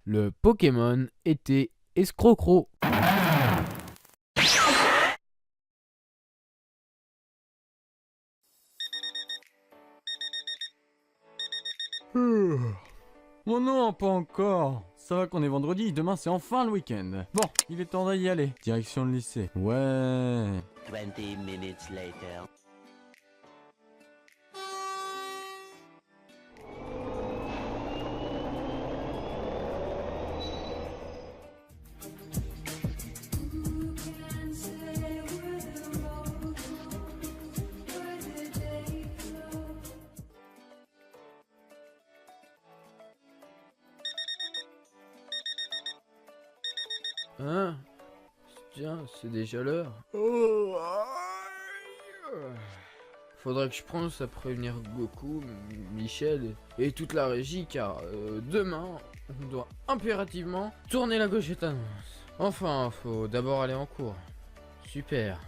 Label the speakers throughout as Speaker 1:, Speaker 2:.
Speaker 1: Le Pokémon était escrocro.
Speaker 2: Oh non, pas encore. Ça va qu'on est vendredi, demain c'est enfin le week-end. Bon, il est temps d'y aller. Direction le lycée. Ouais.
Speaker 3: 20 minutes later.
Speaker 1: Hein? Tiens, c'est déjà l'heure. Faudrait que je pense à prévenir Goku, Michel et toute la régie car demain, on doit impérativement tourner la gauchette annonce. Enfin, faut d'abord aller en cours. Super.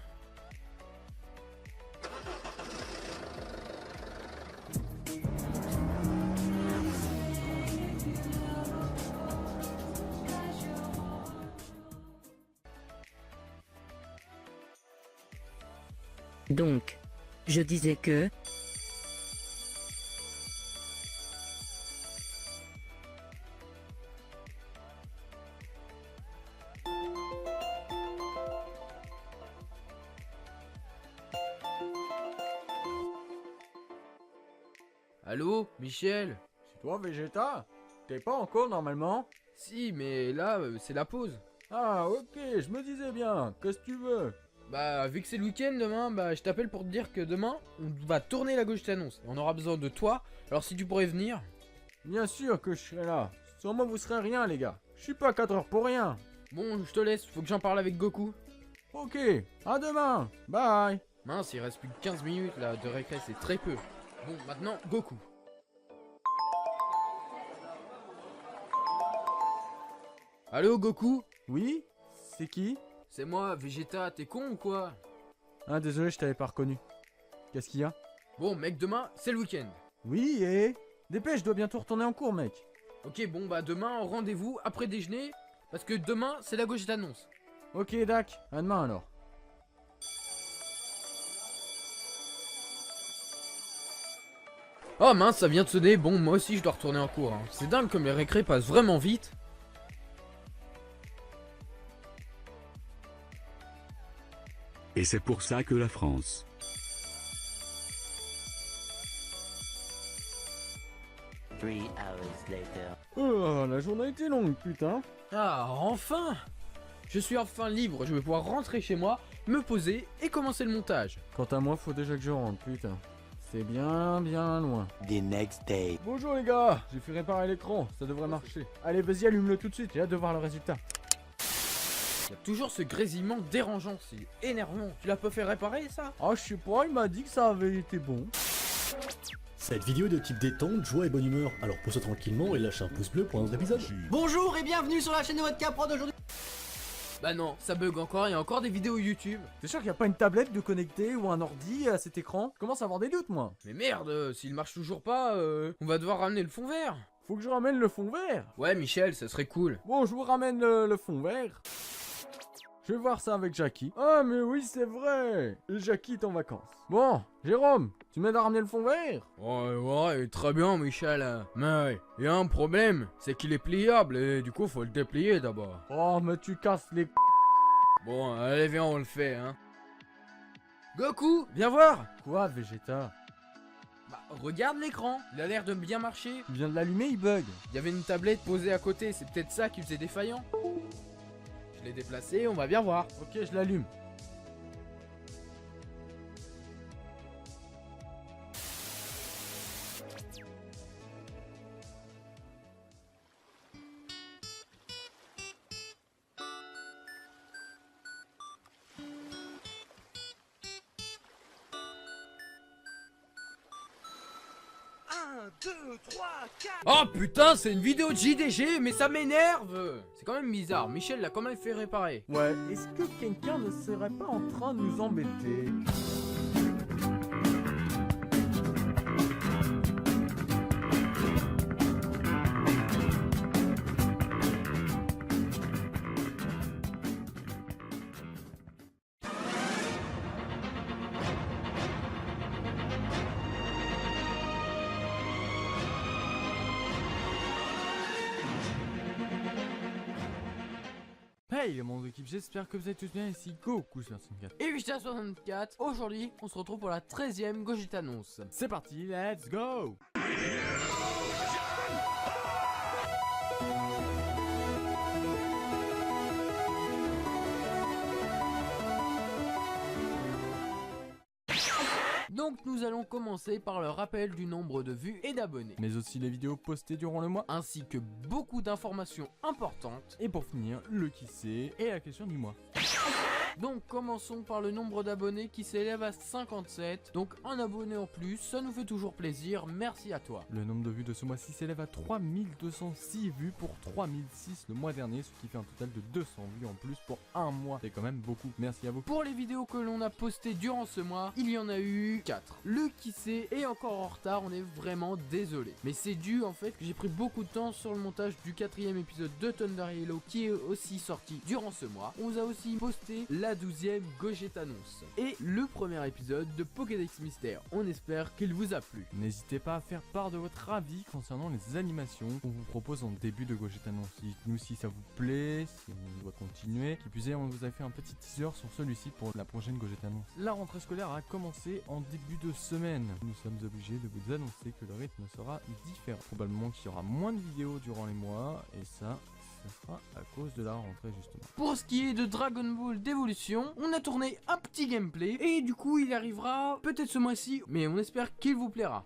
Speaker 4: Donc, je disais que...
Speaker 1: Allô, Michel?
Speaker 2: C'est toi, Vegeta? T'es pas en cours normalement?
Speaker 1: Si, mais là, c'est la pause.
Speaker 2: Ah, ok, je me disais bien. Qu'est-ce que tu veux?
Speaker 1: Bah, vu que c'est le week-end demain, bah, je t'appelle pour te dire que demain, on va tourner la gauche annonce. On aura besoin de toi, alors si tu pourrais venir.
Speaker 2: Bien sûr que je serai là. Sans moi, vous serez rien, les gars. Je suis pas 4 heures pour rien.
Speaker 1: Bon, je te laisse, faut que j'en parle avec Goku.
Speaker 2: Ok, à demain. Bye.
Speaker 1: Mince, il reste plus que 15 minutes là de récré, c'est très peu. Bon, maintenant, Goku. Allô, Goku?
Speaker 2: Oui? C'est qui?
Speaker 1: C'est moi, Vegeta, t'es con ou quoi?
Speaker 2: Ah, désolé, je t'avais pas reconnu. Qu'est-ce qu'il y a?
Speaker 1: Bon, mec, demain, c'est le week-end.
Speaker 2: Oui, et... Dépêche, je dois bientôt retourner en cours, mec.
Speaker 1: Ok, bon, bah demain, rendez-vous après déjeuner, parce que demain, c'est la gauche d'annonce.
Speaker 2: Ok, Dac, à demain alors.
Speaker 1: Oh mince, ça vient de sonner, bon, moi aussi je dois retourner en cours. Hein. C'est dingue comme les récrés passent vraiment vite.
Speaker 5: Et c'est pour ça que la France.
Speaker 3: Three hours later.
Speaker 2: Oh, la journée a été longue, putain.
Speaker 1: Ah, enfin! Je suis enfin libre, je vais pouvoir rentrer chez moi, me poser et commencer le montage.
Speaker 2: Quant à moi, faut déjà que je rentre, putain. C'est bien, bien loin.
Speaker 3: The next day.
Speaker 2: Bonjour les gars, j'ai fait réparer l'écran, ça devrait marcher. Allez, vas-y, allume-le tout de suite, j'ai hâte de voir le résultat.
Speaker 1: Il y a toujours ce grésillement dérangeant, c'est énervant. Tu l'as pas fait réparer ça?
Speaker 2: Ah, je sais pas, il m'a dit que ça avait été bon.
Speaker 6: Cette vidéo est de type détente, joie et bonne humeur, alors pose-toi tranquillement et lâche un pouce bleu pour un autre épisode.
Speaker 7: Bonjour et bienvenue sur la chaîne de votre Capra d'aujourd'hui.
Speaker 1: Bah non, ça bug encore, il y a encore des vidéos YouTube.
Speaker 2: T'es sûr qu'il n'y a pas une tablette de connecter ou un ordi à cet écran? Je commence à avoir des doutes, moi.
Speaker 1: Mais merde, s'il marche toujours pas, on va devoir ramener le fond vert.
Speaker 2: Faut que je ramène le fond vert.
Speaker 1: Ouais, Michel, ça serait cool.
Speaker 2: Bon, je vous ramène le fond vert. Je vais voir ça avec Jackie. Ah, mais oui, c'est vrai. Et Jackie est en vacances. Bon, Jérôme, tu m'aides à ramener le fond vert?
Speaker 1: Ouais, très bien, Michel. Mais il y a un problème, c'est qu'il est pliable et du coup, faut le déplier d'abord.
Speaker 2: Oh, mais tu casses les...
Speaker 1: Bon, allez, viens, on le fait, hein. Goku, viens voir.
Speaker 2: Quoi, Vegeta?
Speaker 1: Bah, regarde l'écran, il a l'air de bien marcher.
Speaker 2: Tu viens de l'allumer, il bug.
Speaker 1: Il y avait une tablette posée à côté, c'est peut-être ça qui faisait défaillant. Je l'ai déplacé, on va bien voir.
Speaker 2: Ok, je l'allume.
Speaker 1: Oh putain, c'est une vidéo de JDG, mais ça m'énerve. C'est quand même bizarre, Michel l'a quand même fait réparer.
Speaker 2: Ouais, est-ce que quelqu'un ne serait pas en train de nous embêter? Hey mon équipe, j'espère que vous êtes tous bien, ici Goku64.
Speaker 1: Et Vista64, aujourd'hui on se retrouve pour la 13e Gogeta annonce.
Speaker 2: C'est parti, let's go.
Speaker 1: Donc nous allons commencer par le rappel du nombre de vues et d'abonnés,
Speaker 2: Mais aussi les vidéos postées durant le mois.
Speaker 1: ainsi que beaucoup d'informations importantes.
Speaker 2: Et pour finir, le qui c'est et la question du mois.
Speaker 1: Donc commençons par le nombre d'abonnés qui s'élève à 57. Donc un abonné en plus, ça nous fait toujours plaisir, merci à toi.
Speaker 2: Le nombre de vues de ce mois-ci s'élève à 3206 vues pour 3006 le mois dernier, ce qui fait un total de 200 vues en plus pour un mois. C'est quand même beaucoup, merci à vous.
Speaker 1: Pour les vidéos que l'on a postées durant ce mois, il y en a eu 4. Le qui sait est encore en retard, on est vraiment désolé. Mais c'est dû en fait que j'ai pris beaucoup de temps sur le montage du 4e épisode de Thunder Halo qui est aussi sorti durant ce mois. On vous a aussi posté la 12e Gogeta annonce et le premier épisode de Pokédex Mystère. On espère qu'il vous a plu.
Speaker 2: N'hésitez pas à faire part de votre avis concernant les animations qu'on vous propose en début de Gogeta annonce. Dites-nous si ça vous plaît, si on doit continuer. Qui plus est, on vous a fait un petit teaser sur celui-ci pour la prochaine Gogeta annonce. La rentrée scolaire a commencé en début de semaine. Nous sommes obligés de vous annoncer que le rythme sera différent. Probablement qu'il y aura moins de vidéos durant les mois et ça sera à cause de la rentrée justement.
Speaker 1: Pour ce qui est de Dragon Ball d'Evolution, on a tourné un petit gameplay et du coup il arrivera peut-être ce mois-ci, mais on espère qu'il vous plaira.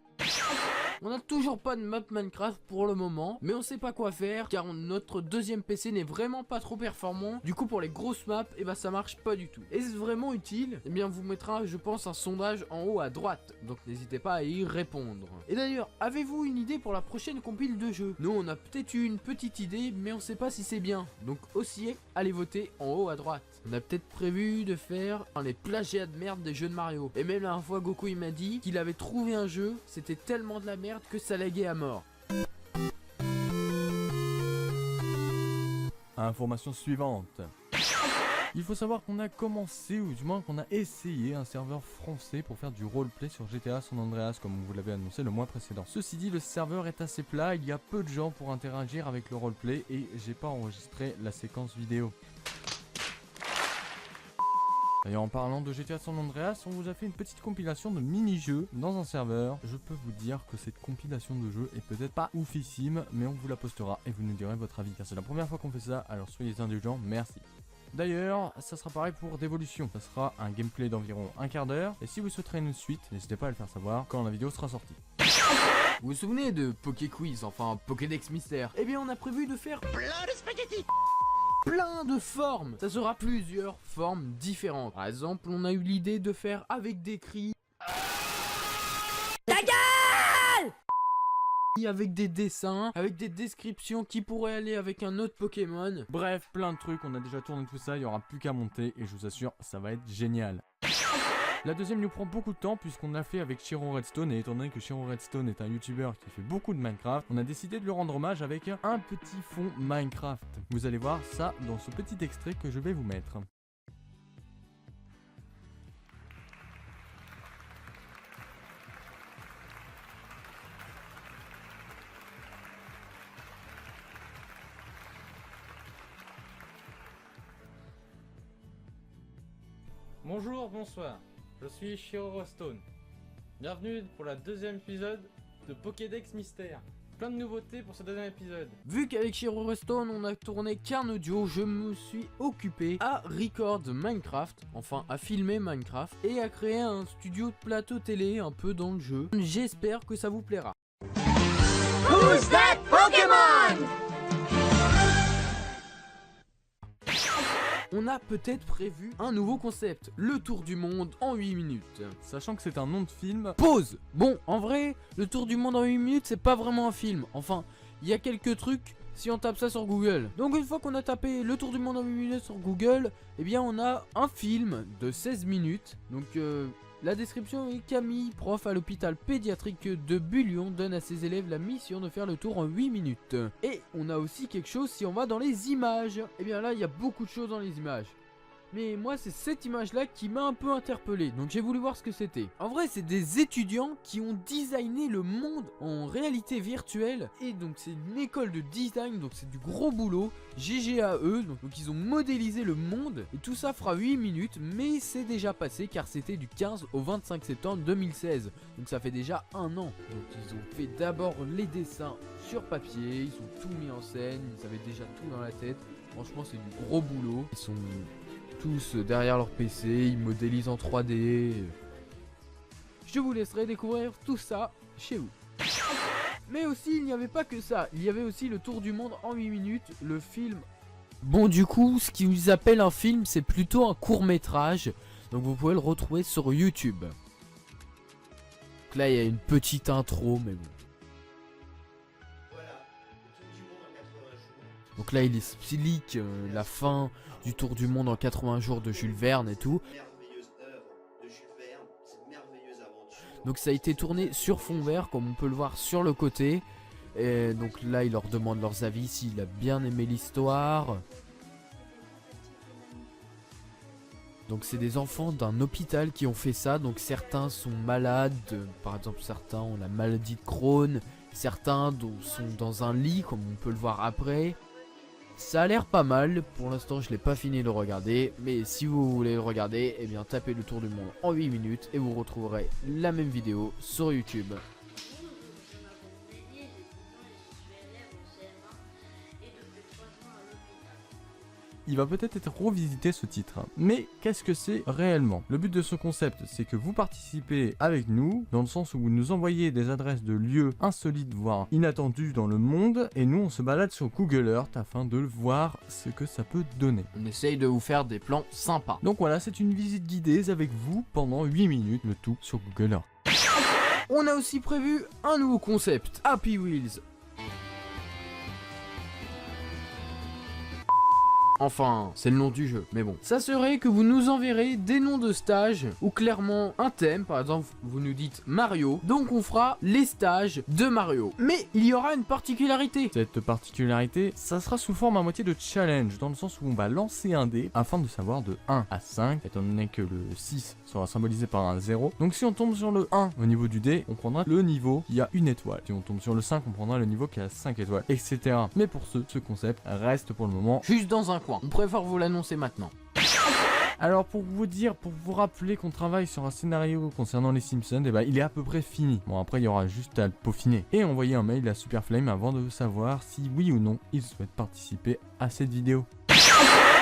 Speaker 1: On n'a toujours pas de map Minecraft pour le moment, mais on sait pas quoi faire car notre deuxième PC n'est vraiment pas trop performant. Du coup pour les grosses maps, et bah ça marche pas du tout. Est-ce vraiment utile? Eh bien on vous mettra je pense un sondage en haut à droite, donc n'hésitez pas à y répondre. Et d'ailleurs, avez-vous une idée pour la prochaine compile de jeux? Nous on a peut-être eu une petite idée, mais on sait pas si c'est bien. Donc aussi, allez voter en haut à droite. On a peut-être prévu de faire les plagiats de merde des jeux de Mario. Et même la dernière fois Goku il m'a dit qu'il avait trouvé un jeu, c'était tellement de la merde que ça laguait à mort.
Speaker 2: Information suivante. Il faut savoir qu'on a commencé, ou du moins qu'on a essayé un serveur français pour faire du roleplay sur GTA San Andreas comme on vous l'avait annoncé le mois précédent. Ceci dit, le serveur est assez plat, il y a peu de gens pour interagir avec le roleplay et j'ai pas enregistré la séquence vidéo. D'ailleurs en parlant de GTA San Andreas, on vous a fait une petite compilation de mini-jeux dans un serveur. Je peux vous dire que cette compilation de jeux est peut-être pas oufissime, mais on vous la postera et vous nous direz votre avis. Car c'est la première fois qu'on fait ça, alors soyez indulgents, merci. D'ailleurs, ça sera pareil pour Dévolution. Ça sera un gameplay d'environ un quart d'heure. Et si vous souhaiterez une suite, n'hésitez pas à le faire savoir quand la vidéo sera sortie.
Speaker 1: Vous vous souvenez de Poké Quiz, enfin Pokédex Mystère? Eh bien on a prévu de faire plein de formes. Ça sera plusieurs formes différentes. Par exemple, on a eu l'idée de faire avec des cris. Ta gueule! Avec des dessins, avec des descriptions qui pourraient aller avec un autre Pokémon.
Speaker 2: Bref, plein de trucs, on a déjà tourné tout ça, il n'y aura plus qu'à monter et je vous assure, ça va être génial. La deuxième nous prend beaucoup de temps puisqu'on l'a fait avec Shiro Redstone et étant donné que Shiro Redstone est un youtubeur qui fait beaucoup de Minecraft, on a décidé de lui rendre hommage avec un petit fond Minecraft. Vous allez voir ça dans ce petit extrait que je vais vous mettre.
Speaker 8: Bonjour, bonsoir, je suis Shiro Redstone. Bienvenue pour la deuxième épisode de Pokédex Mystère. Plein de nouveautés pour ce deuxième épisode.
Speaker 1: Vu qu'avec Shiro Redstone on a tourné qu'un audio, je me suis occupé à record Minecraft, enfin à filmer Minecraft, et à créer un studio de plateau télé un peu dans le jeu. J'espère que ça vous plaira.
Speaker 9: Who's that Pokémon?
Speaker 1: On a peut-être prévu un nouveau concept, le tour du monde en 8 minutes.
Speaker 2: Sachant que c'est un nom de film.
Speaker 1: Pause! Bon, en vrai, le tour du monde en 8 minutes, c'est pas vraiment un film. Enfin, il y a quelques trucs si on tape ça sur Google. Donc une fois qu'on a tapé le tour du monde en 8 minutes sur Google, eh bien on a un film de 16 minutes. Donc la description est Camille, prof à l'hôpital pédiatrique de Bullion, donne à ses élèves la mission de faire le tour en 8 minutes. Et on a aussi quelque chose si on va dans les images. Et bien là, il y a beaucoup de choses dans les images. Mais moi c'est cette image là qui m'a un peu interpellé, donc j'ai voulu voir ce que c'était. En vrai c'est des étudiants qui ont designé le monde en réalité virtuelle. Et donc c'est une école de design, donc c'est du gros boulot. GG à eux, donc ils ont modélisé le monde. Et tout ça fera 8 minutes, mais c'est déjà passé car c'était du 15 au 25 septembre 2016. Donc ça fait déjà un an. Donc ils ont fait d'abord les dessins sur papier, ils ont tout mis en scène, ils avaient déjà tout dans la tête. Franchement c'est du gros boulot. Ils sont tous derrière leur PC, ils modélisent en 3D. Je vous laisserai découvrir tout ça chez vous. Mais aussi il n'y avait pas que ça, il y avait aussi le tour du monde en 8 minutes, le film. Bon du coup ce qu'ils appellent un film c'est plutôt un court métrage, donc vous pouvez le retrouver sur YouTube. Donc là il y a une petite intro mais bon. Donc là il explique la fin du tour du monde en 80 jours de Jules Verne et tout. Donc ça a été tourné sur fond vert comme on peut le voir sur le côté. Et donc là il leur demande leurs avis s'il a bien aimé l'histoire. Donc c'est des enfants d'un hôpital qui ont fait ça. Donc certains sont malades, par exemple certains ont la maladie de Crohn. Certains sont dans un lit comme on peut le voir après. Ça a l'air pas mal, pour l'instant je l'ai pas fini de le regarder, mais si vous voulez le regarder, eh bien tapez le tour du monde en 8 minutes et vous retrouverez la même vidéo sur YouTube.
Speaker 2: Il va peut-être être revisité ce titre, mais qu'est-ce que c'est réellement? Le but de ce concept, c'est que vous participez avec nous, dans le sens où vous nous envoyez des adresses de lieux insolites, voire inattendus dans le monde, et nous on se balade sur Google Earth afin de voir ce que ça peut donner.
Speaker 1: On essaye de vous faire des plans sympas.
Speaker 2: Donc voilà, c'est une visite guidée avec vous pendant 8 minutes, le tout sur Google Earth.
Speaker 1: On a aussi prévu un nouveau concept, Happy Wheels. Enfin, c'est le nom du jeu, mais bon. Ça serait que vous nous enverrez des noms de stages ou clairement un thème. Par exemple, vous nous dites Mario, donc on fera les stages de Mario. Mais il y aura une particularité.
Speaker 2: Cette particularité, ça sera sous forme à moitié de challenge, dans le sens où on va lancer un dé afin de savoir de 1 à 5, étant donné que le 6 sera symbolisé par un 0. Donc si on tombe sur le 1 au niveau du dé, on prendra le niveau qui a une étoile. Si on tombe sur le 5, on prendra le niveau qui a 5 étoiles, etc. Mais pour ce concept reste pour le moment
Speaker 1: juste dans un coin. On préfère vous l'annoncer maintenant.
Speaker 2: Alors pour vous rappeler qu'on travaille sur un scénario concernant les Simpsons, et ben il est à peu près fini. Bon après il y aura juste à le peaufiner. Et envoyer un mail à Superflame avant de savoir si oui ou non il souhaite participer à cette vidéo.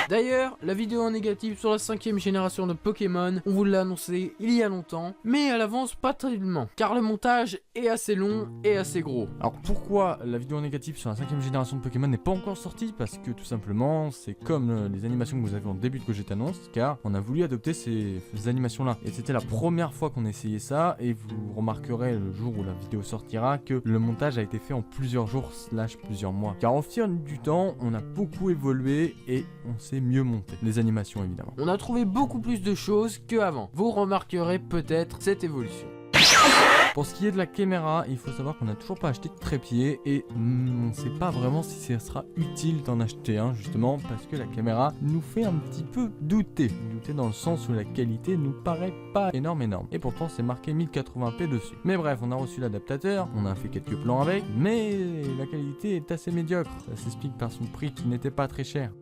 Speaker 1: D'ailleurs, la vidéo en négatif sur la 5ème génération de Pokémon, on vous l'a annoncé il y a longtemps, mais elle avance pas tellement, car le montage est assez long et assez gros.
Speaker 2: Alors pourquoi la vidéo en négatif sur la 5ème génération de Pokémon n'est pas encore sortie? Parce que tout simplement, c'est comme les animations que vous avez en début de Gogeta Annonce, car on a voulu adopter ces animations là. Et c'était la première fois qu'on essayait ça, et vous remarquerez le jour où la vidéo sortira que le montage a été fait en plusieurs jours / plusieurs mois. Car au fil du temps, on a beaucoup évolué et on s'est mieux monté. Les animations évidemment.
Speaker 1: On a trouvé beaucoup plus de choses qu'avant. Vous remarquerez peut-être cette évolution.
Speaker 2: Pour ce qui est de la caméra, il faut savoir qu'on n'a toujours pas acheté de trépied et on ne sait pas vraiment si ça sera utile d'en acheter un, justement parce que la caméra nous fait un petit peu douter. Douter dans le sens où la qualité nous paraît pas énorme. Et pourtant c'est marqué 1080p dessus. Mais bref, on a reçu l'adaptateur, on a fait quelques plans avec, mais la qualité est assez médiocre. Ça s'explique par son prix qui n'était pas très cher.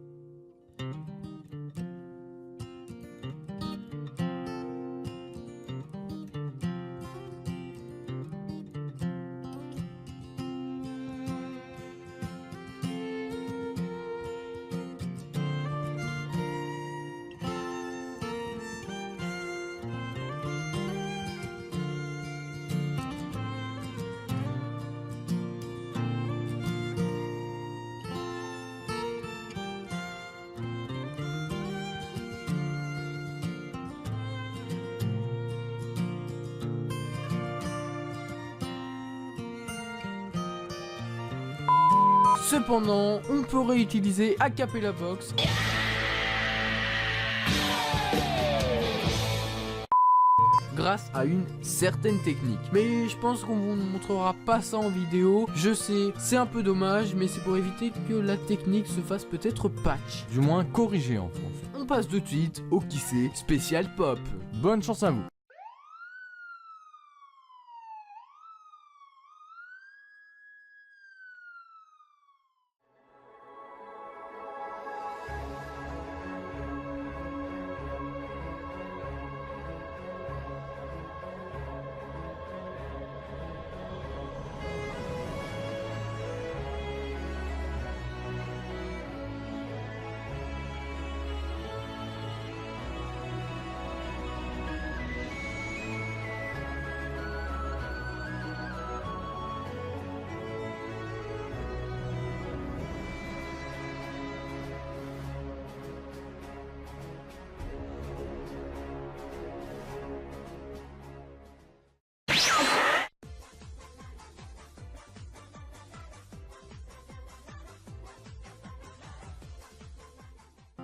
Speaker 1: Cependant, on peut réutiliser Acapella Box. grâce à une certaine technique. Mais je pense qu'on vous montrera pas ça en vidéo. Je sais, c'est un peu dommage, mais c'est pour éviter que la technique se fasse peut-être patch.
Speaker 2: Du moins corrigé en France.
Speaker 1: On passe tout de suite au qui sait spécial pop.
Speaker 2: Bonne chance à vous.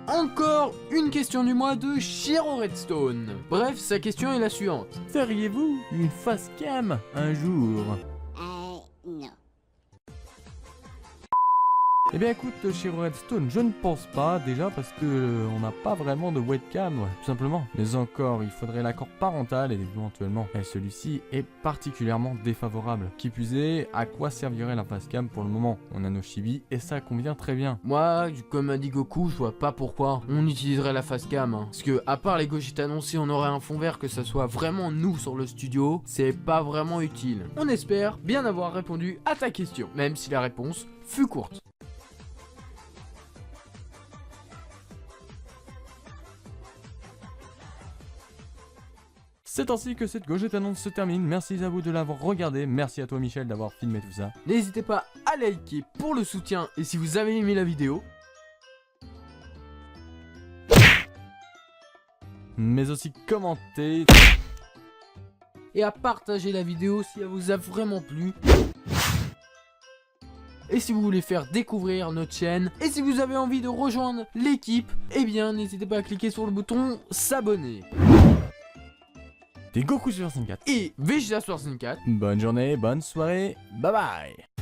Speaker 1: Encore une question du mois de Shiro Redstone. Bref, sa question est la suivante.
Speaker 2: Feriez-vous une face cam un jour?
Speaker 9: Non.
Speaker 2: Eh bien écoute, chez Redstone, je ne pense pas, déjà parce que on n'a pas vraiment de webcam, tout simplement. Mais encore, il faudrait l'accord parental et éventuellement. Et celui-ci est particulièrement défavorable. Qui plus est, à quoi servirait la facecam pour le moment? On a nos chibis et ça convient très bien.
Speaker 1: Moi, comme a dit Goku, je vois pas pourquoi on utiliserait la facecam. Parce que, à part les Gogeta annoncés, on aurait un fond vert que ça soit vraiment nous sur le studio. C'est pas vraiment utile. On espère bien avoir répondu à ta question, même si la réponse fut courte.
Speaker 2: C'est ainsi que cette Gogeta annonce se termine. Merci à vous de l'avoir regardé. Merci à toi Michel d'avoir filmé tout ça.
Speaker 1: N'hésitez pas à liker pour le soutien et si vous avez aimé la vidéo.
Speaker 2: Mais aussi commenter.
Speaker 1: Et à partager la vidéo si elle vous a vraiment plu. Et si vous voulez faire découvrir notre chaîne. Et si vous avez envie de rejoindre l'équipe, eh bien n'hésitez pas à cliquer sur le bouton s'abonner.
Speaker 2: Des Goku sur 64.
Speaker 1: Et Vegeta 64.
Speaker 2: Bonne journée, bonne soirée, bye bye.